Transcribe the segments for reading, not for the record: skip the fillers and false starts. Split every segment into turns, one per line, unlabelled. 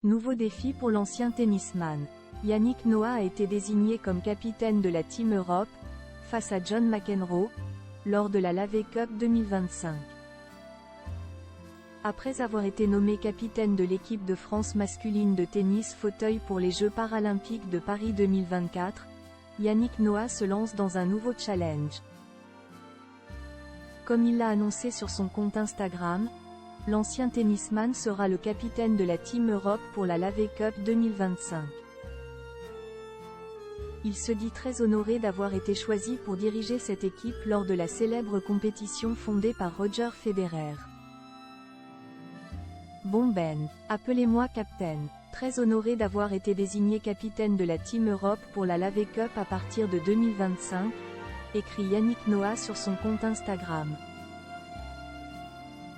Nouveau défi pour l'ancien tennisman. Yannick Noah a été désigné comme capitaine de la Team Europe, face à John McEnroe, lors de la Laver Cup 2025. Après avoir été nommé capitaine de l'équipe de France masculine de tennis fauteuil pour les Jeux paralympiques de Paris 2024, Yannick Noah se lance dans un nouveau challenge. Comme il l'a annoncé sur son compte Instagram, l'ancien tennisman sera le capitaine de la Team Europe pour la Laver Cup 2025. Il se dit très honoré d'avoir été choisi pour diriger cette équipe lors de la célèbre compétition fondée par Roger Federer. Bon Ben, appelez-moi Captain. Très honoré d'avoir été désigné capitaine de la Team Europe pour la Laver Cup à partir de 2025, écrit Yannick Noah sur son compte Instagram.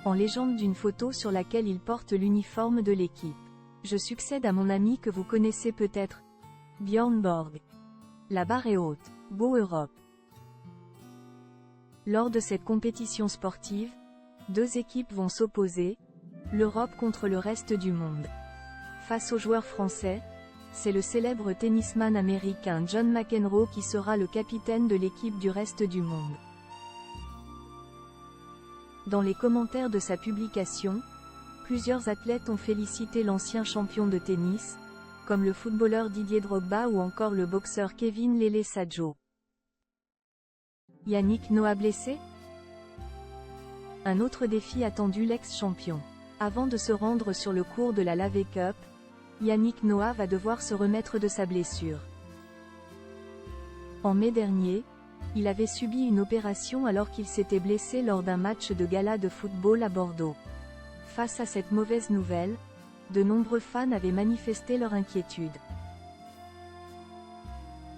En légende d'une photo sur laquelle il porte l'uniforme de l'équipe. Je succède à mon ami que vous connaissez peut-être, Björn Borg. La barre est haute. Beau Europe. Lors de cette compétition sportive, deux équipes vont s'opposer, l'Europe contre le reste du monde. Face aux joueurs français, c'est le célèbre tennisman américain John McEnroe qui sera le capitaine de l'équipe du reste du monde. Dans les commentaires de sa publication, plusieurs athlètes ont félicité l'ancien champion de tennis, comme le footballeur Didier Drogba ou encore le boxeur Kevin Lele Sadjo. Yannick Noah blessé? Un autre défi attendu l'ex-champion. Avant de se rendre sur le court de la Laver Cup, Yannick Noah va devoir se remettre de sa blessure. En mai dernier, il avait subi une opération alors qu'il s'était blessé lors d'un match de gala de football à Bordeaux. Face à cette mauvaise nouvelle, de nombreux fans avaient manifesté leur inquiétude.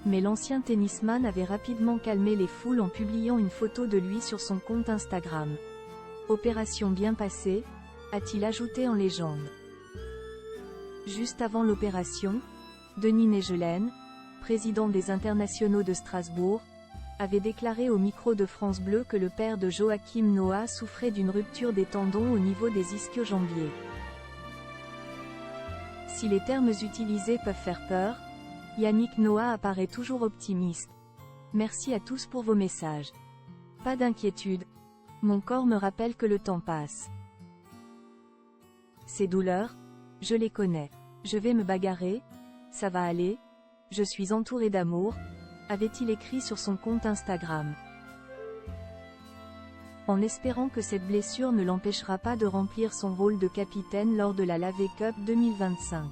Mais l'ancien tennisman avait rapidement calmé les foules en publiant une photo de lui sur son compte Instagram. Opération bien passée, a-t-il ajouté en légende. Juste avant l'opération, Denis Negelen, président des Internationaux de Strasbourg, avait déclaré au micro de France Bleu que le père de Joachim Noah souffrait d'une rupture des tendons au niveau des ischio-jambiers. Si les termes utilisés peuvent faire peur, Yannick Noah apparaît toujours optimiste. Merci à tous pour vos messages. Pas d'inquiétude. Mon corps me rappelle que le temps passe. Ces douleurs, je les connais. Je vais me bagarrer, ça va aller, je suis entouré d'amour, avait-il écrit sur son compte Instagram. En espérant que cette blessure ne l'empêchera pas de remplir son rôle de capitaine lors de la Laver Cup 2025.